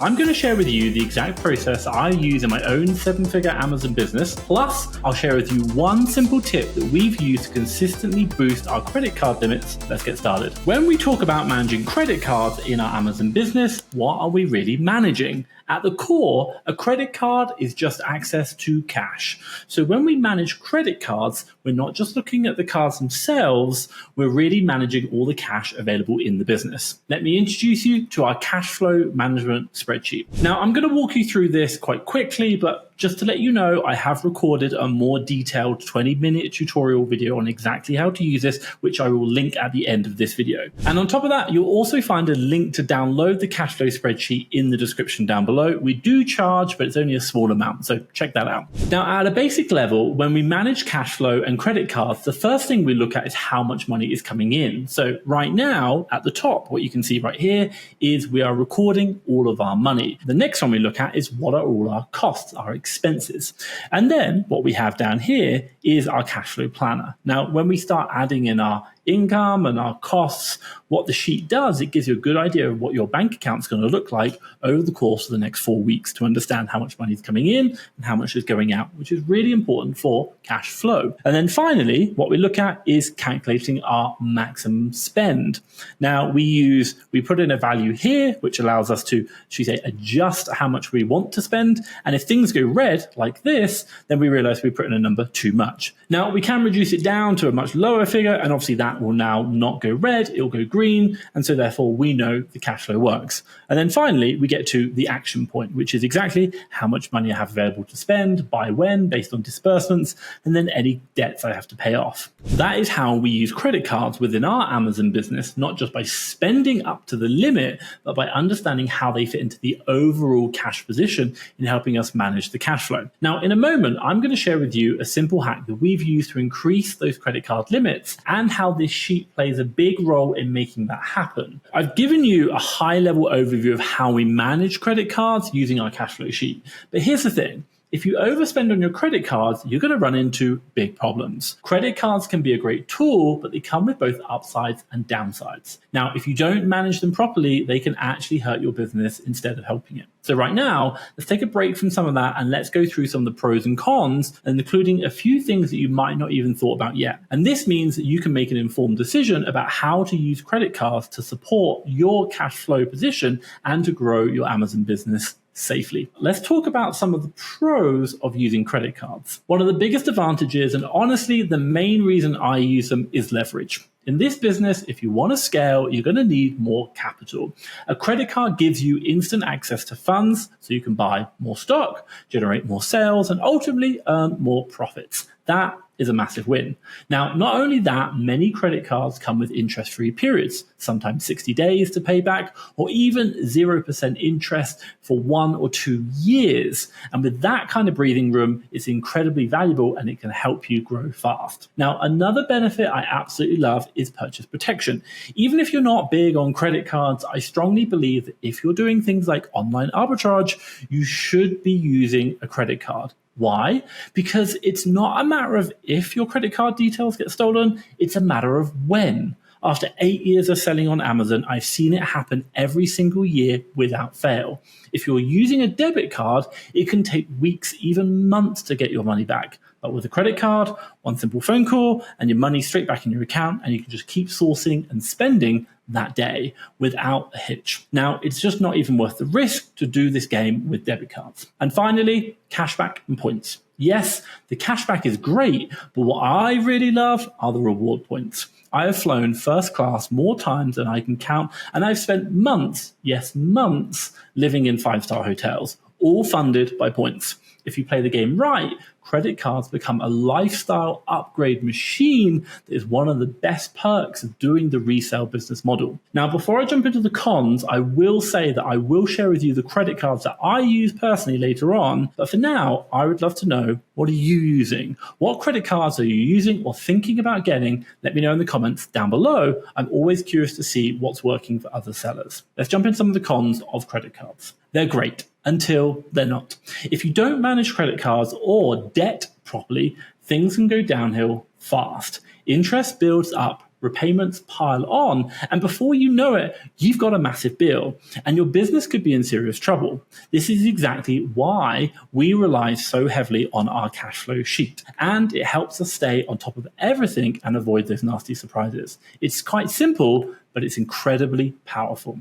I'm going to share with you the exact process I use in my own 7-figure Amazon business. Plus, I'll share with you one simple tip that we've used to consistently boost our credit card limits. Let's get started. When we talk about managing credit cards in our Amazon business, what are we really managing? At the core, a credit card is just access to cash. So when we manage credit cards, we're not just looking at the cards themselves, we're really managing all the cash available in the business. Let me introduce you to our cash flow management spreadsheet. Now, I'm going to walk you through this quite quickly, but just to let you know, I have recorded a more detailed 20-minute tutorial video on exactly how to use this, which I will link at the end of this video. And on top of that, you'll also find a link to download the cash flow spreadsheet in the description down below. We do charge, but it's only a small amount, so check that out. Now, at a basic level, when we manage cash flow and credit cards, the first thing we look at is how much money is coming in. So right now, at the top, what you can see right here is we are recording all of our money. The next one we look at is what are all our costs, our expenses. And then what we have down here is our cash flow planner. Now, when we start adding in our income and our costs, what the sheet does, it gives you a good idea of what your bank account's going to look like over the course of the next 4 weeks to understand how much money is coming in and how much is going out, which is really important for cash flow. And then finally, what we look at is calculating our maximum spend. Now, we put in a value here, which allows us to, adjust how much we want to spend. And if things go red like this, then we realize we put in a number too much. Now, we can reduce it down to a much lower figure, and obviously that will now not go red, it'll go green, and so therefore we know the cash flow works. And then finally, we get to the action point, which is exactly how much money I have available to spend, by when, based on disbursements, and then any debts I have to pay off. That is how we use credit cards within our Amazon business, not just by spending up to the limit, but by understanding how they fit into the overall cash position in helping us manage the cash flow. Now, in a moment, I'm going to share with you a simple hack that we've used to increase those credit card limits and how this sheet plays a big role in making that happen. I've given you a high-level overview of how we manage credit cards using our cash flow sheet. But here's the thing. If you overspend on your credit cards, you're going to run into big problems. Credit cards can be a great tool, but they come with both upsides and downsides. Now, if you don't manage them properly, they can actually hurt your business instead of helping it. So right now, let's take a break from some of that and let's go through some of the pros and cons, and including a few things that you might not even thought about yet. And this means that you can make an informed decision about how to use credit cards to support your cash flow position and to grow your Amazon business safely. Let's talk about some of the pros of using credit cards. One of the biggest advantages, and honestly, the main reason I use them, is leverage. In this business, if you want to scale, you're going to need more capital. A credit card gives you instant access to funds so you can buy more stock, generate more sales, and ultimately earn more profits. That is a massive win. Now, not only that, many credit cards come with interest-free periods, sometimes 60 days to pay back, or even 0% interest for 1 or 2 years. And with that kind of breathing room, it's incredibly valuable and it can help you grow fast. Now, another benefit I absolutely love is purchase protection. Even if you're not big on credit cards, I strongly believe that if you're doing things like online arbitrage, you should be using a credit card. Why? Because it's not a matter of if your credit card details get stolen, it's a matter of when. After 8 years of selling on Amazon, I've seen it happen every single year without fail. If you're using a debit card, it can take weeks, even months to get your money back. But with a credit card, one simple phone call and your money straight back in your account, and you can just keep sourcing and spending that day without a hitch. Now, it's just not even worth the risk to do this game with debit cards. And finally, cashback and points. Yes, the cashback is great, but what I really love are the reward points. I have flown first class more times than I can count, and I've spent months, yes, months, living in 5-star hotels, all funded by points. If you play the game right, credit cards become a lifestyle upgrade machine that is one of the best perks of doing the resale business model. Now, before I jump into the cons, I will say that I will share with you the credit cards that I use personally later on. But for now, I would love to know, what are you using? What credit cards are you using or thinking about getting? Let me know in the comments down below. I'm always curious to see what's working for other sellers. Let's jump into some of the cons of credit cards. They're great until they're not. If you don't manage credit cards or debt properly, things can go downhill fast. Interest builds up repayments pile on, and before you know it, you've got a massive bill, and your business could be in serious trouble. This is exactly why we rely so heavily on our cash flow sheet, and it helps us stay on top of everything and avoid those nasty surprises. It's quite simple, but it's incredibly powerful.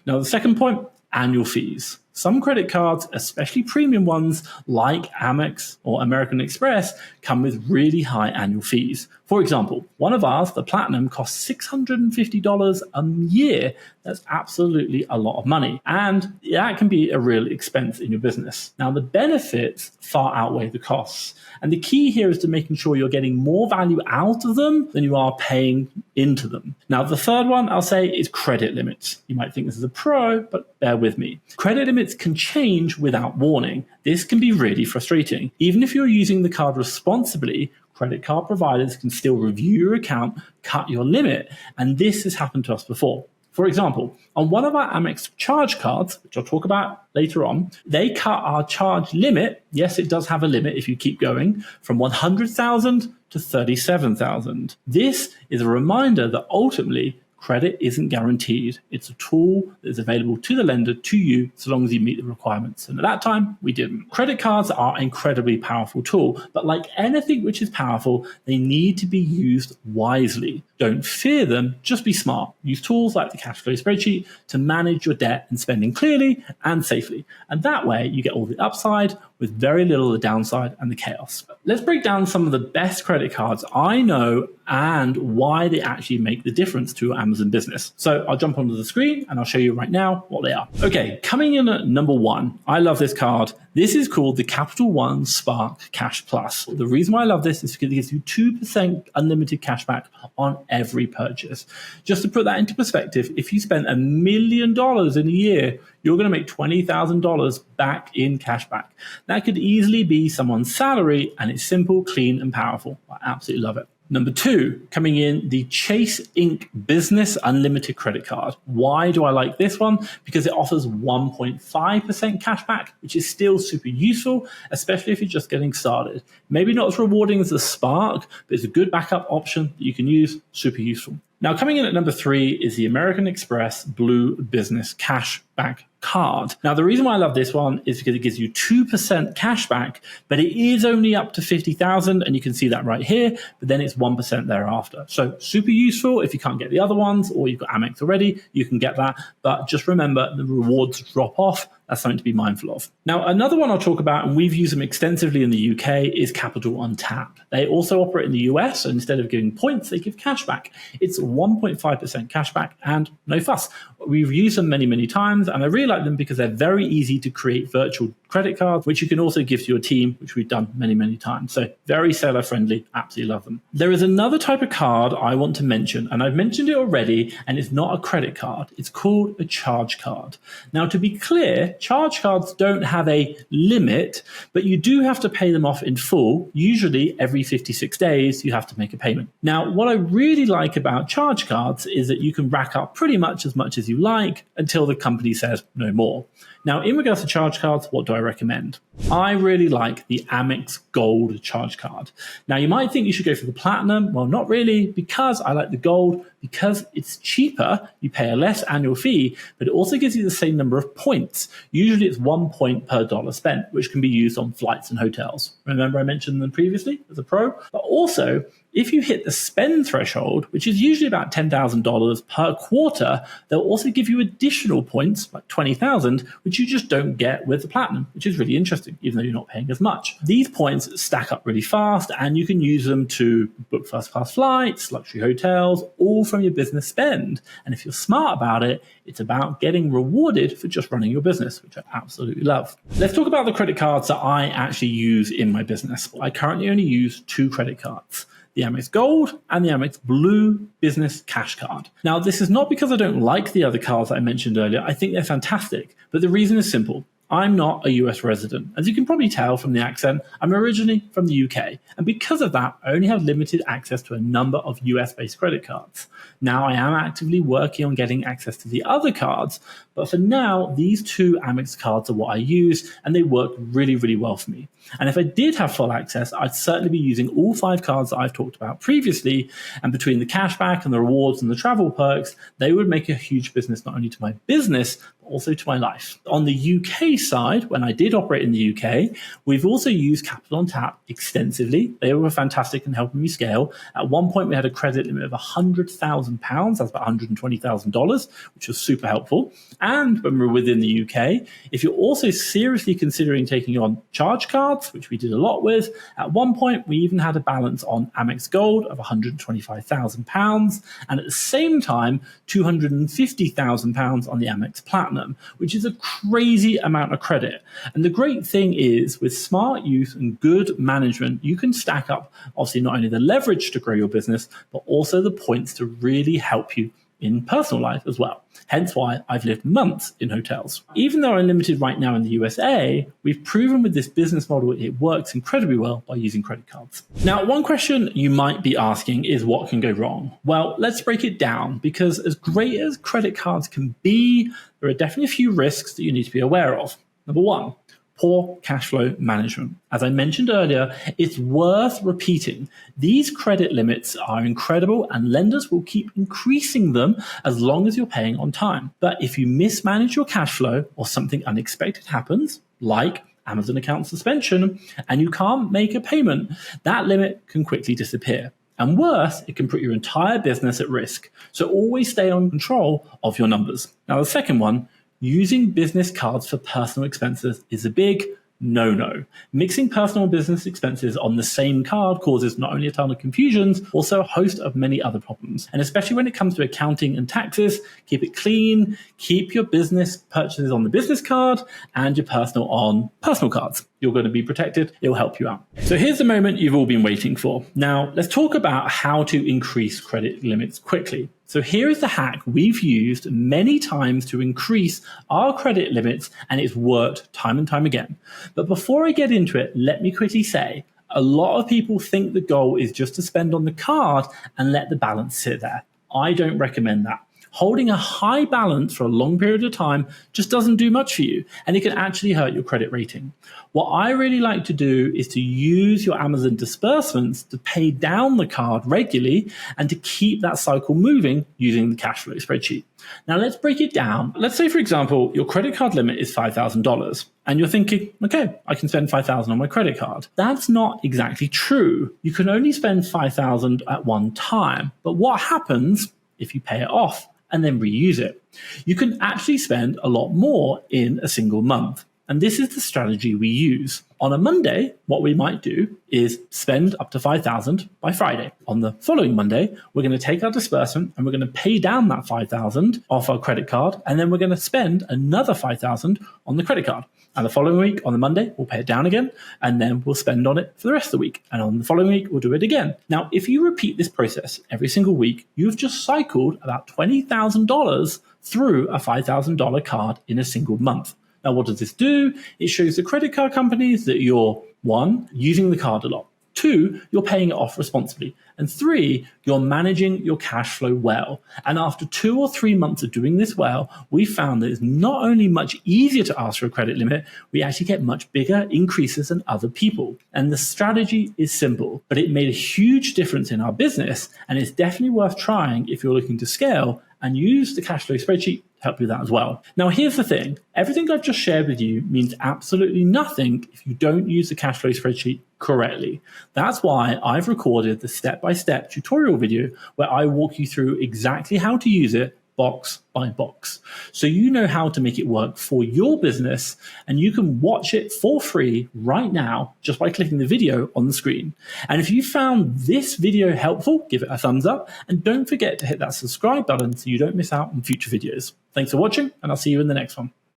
Now, the second point, annual fees. Some credit cards, especially premium ones like Amex or American Express, come with really high annual fees. For example, one of ours, the Platinum, costs $650 a year. That's absolutely a lot of money. And that can be a real expense in your business. Now, the benefits far outweigh the costs. And the key here is to making sure you're getting more value out of them than you are paying into them. Now, the third one I'll say is credit limits. You might think this is a pro, but bear with me. Credit limits can change without warning. This can be really frustrating. Even if you're using the card responsibly, credit card providers can still review your account, cut your limit, and this has happened to us before. For example, on one of our Amex charge cards, which I'll talk about later on, they cut our charge limit. Yes, it does have a limit if you keep going, from 100,000 to 37,000. This is a reminder that ultimately credit isn't guaranteed. It's a tool that is available to the lender, to you, so long as you meet the requirements. And at that time, we didn't. Credit cards are an incredibly powerful tool, but like anything which is powerful, they need to be used wisely. Don't fear them, just be smart. Use tools like the cash flow spreadsheet to manage your debt and spending clearly and safely. And that way, you get all the upside with very little of the downside and the chaos. Let's break down some of the best credit cards I know and why they actually make the difference to your Amazon business. So I'll jump onto the screen and I'll show you right now what they are. Okay, coming in at number one, I love this card. This is called the Capital One Spark Cash Plus. The reason why I love this is because it gives you 2% unlimited cash back on every purchase. Just to put that into perspective, if you spend $1 million in a year, you're going to make $20,000 back in cash back. That could easily be someone's salary, and it's simple, clean, and powerful. I absolutely love it. Number two, coming in, the Chase Inc. Business Unlimited Credit Card. Why do I like this one? Because it offers 1.5% cash back, which is still super useful, especially if you're just getting started. Maybe not as rewarding as the Spark, but it's a good backup option that you can use, super useful. Now, coming in at number three is the American Express Blue Business Cashback Card. Now, the reason why I love this one is because it gives you 2% cash back, but it is only up to 50,000, and you can see that right here, but then it's 1% thereafter. So super useful if you can't get the other ones, or you've got Amex already, you can get that. But just remember, the rewards drop off. That's something to be mindful of. Now, another one I'll talk about, and we've used them extensively in the UK, is Capital on Tap. They also operate in the US, so instead of giving points, they give cash back. It's 1.5% cash back and no fuss. We've used them many, many times, and I really like them because they're very easy to create virtual credit cards, which you can also give to your team, which we've done many, many times. So very seller friendly, absolutely love them. There is another type of card I want to mention, and I've mentioned it already, and it's not a credit card. It's called a charge card. Now, to be clear, charge cards don't have a limit, but you do have to pay them off in full. Usually every 56 days, you have to make a payment. Now, what I really like about charge cards is that you can rack up pretty much as you like until the company says no more. Now, in regards to charge cards, what do I recommend? I really like the Amex Gold charge card. Now, you might think you should go for the Platinum. Well, not really, because I like the Gold, because it's cheaper. You pay a less annual fee, but it also gives you the same number of points. Usually it's 1 point per dollar spent, which can be used on flights and hotels. Remember I mentioned them previously as a pro? But also, if you hit the spend threshold, which is usually about $10,000 per quarter, they'll also give you additional points, like 20,000, which you just don't get with the Platinum, which is really interesting, even though you're not paying as much. These points stack up really fast, and you can use them to book first-class flights, luxury hotels, all from your business spend. And if you're smart about it, it's about getting rewarded for just running your business, which I absolutely love. Let's talk about the credit cards that I actually use in my business. I currently only use 2 credit cards, the Amex Gold and the Amex Blue Business Cash Card. Now, this is not because I don't like the other cards that I mentioned earlier. I think they're fantastic, but the reason is simple. I'm not a US resident. As you can probably tell from the accent, I'm originally from the UK. And because of that, I only have limited access to a number of US-based credit cards. Now, I am actively working on getting access to the other cards, but for now, these 2 Amex cards are what I use, and they work really, really well for me. And if I did have full access, I'd certainly be using all 5 cards that I've talked about previously, and between the cashback and the rewards and the travel perks, they would make a huge business not only to my business, but also to my life. On the UK side, when I did operate in the UK, we've also used Capital on Tap extensively. They were fantastic in helping me scale. At one point, we had a credit limit of £100,000. That's about $120,000, which was super helpful. And when we're within the UK, if you're also seriously considering taking on charge cards, which we did a lot with, at one point, we even had a balance on Amex Gold of £125,000. And at the same time, £250,000 on the Amex Platinum, which is a crazy amount of credit. And the great thing is, with smart use and good management, you can stack up, obviously, not only the leverage to grow your business, but also the points to really help you in personal life as well. Hence why I've lived months in hotels. Even though I'm limited right now in the USA, we've proven with this business model it works incredibly well by using credit cards. Now, one question you might be asking is what can go wrong? Well, let's break it down, because as great as credit cards can be, there are definitely a few risks that you need to be aware of. Number 1, poor cash flow management. As I mentioned earlier, it's worth repeating. These credit limits are incredible and lenders will keep increasing them as long as you're paying on time. But if you mismanage your cash flow or something unexpected happens, like Amazon account suspension, and you can't make a payment, that limit can quickly disappear. And worse, it can put your entire business at risk. So always stay on control of your numbers. Now, the second one, using business cards for personal expenses is a big no-no. Mixing personal and business expenses on the same card causes not only a ton of confusions, also a host of many other problems. And especially when it comes to accounting and taxes, keep it clean, keep your business purchases on the business card and your personal on personal cards. You're going to be protected. It'll help you out. So here's the moment you've all been waiting for. Now, let's talk about how to increase credit limits quickly. So here is the hack we've used many times to increase our credit limits, and it's worked time and time again. But before I get into it, let me quickly say, a lot of people think the goal is just to spend on the card and let the balance sit there. I don't recommend that. Holding a high balance for a long period of time just doesn't do much for you, and it can actually hurt your credit rating. What I really like to do is to use your Amazon disbursements to pay down the card regularly and to keep that cycle moving using the cash flow spreadsheet. Now let's break it down. Let's say, for example, your credit card limit is $5,000 and you're thinking, okay, I can spend $5,000 on my credit card. That's not exactly true. You can only spend $5,000 at one time. But what happens if you pay it off and then reuse it? You can actually spend a lot more in a single month. And this is the strategy we use. On a Monday, what we might do is spend up to $5,000 by Friday. On the following Monday, we're going to take our disbursement and we're going to pay down that $5,000 off our credit card. And then we're going to spend another $5,000 on the credit card. And the following week, on the Monday, we'll pay it down again, and then we'll spend on it for the rest of the week. And on the following week, we'll do it again. Now, if you repeat this process every single week, you've just cycled about $20,000 through a $5,000 card in a single month. Now, what does this do? It shows the credit card companies that you're, 1, using the card a lot. 2, you're paying it off responsibly. And 3, you're managing your cash flow well. And after 2 or 3 months of doing this well, we found that it's not only much easier to ask for a credit limit, we actually get much bigger increases than other people. And the strategy is simple, but it made a huge difference in our business. And it's definitely worth trying if you're looking to scale and use the cash flow spreadsheet to help you with that as well. Now, here's the thing. Everything I've just shared with you means absolutely nothing if you don't use the cash flow spreadsheet correctly. That's why I've recorded the step-by-step tutorial video where I walk you through exactly how to use it box by box. So you know how to make it work for your business, and you can watch it for free right now just by clicking the video on the screen. And if you found this video helpful, give it a thumbs up, and don't forget to hit that subscribe button so you don't miss out on future videos. Thanks for watching, and I'll see you in the next one.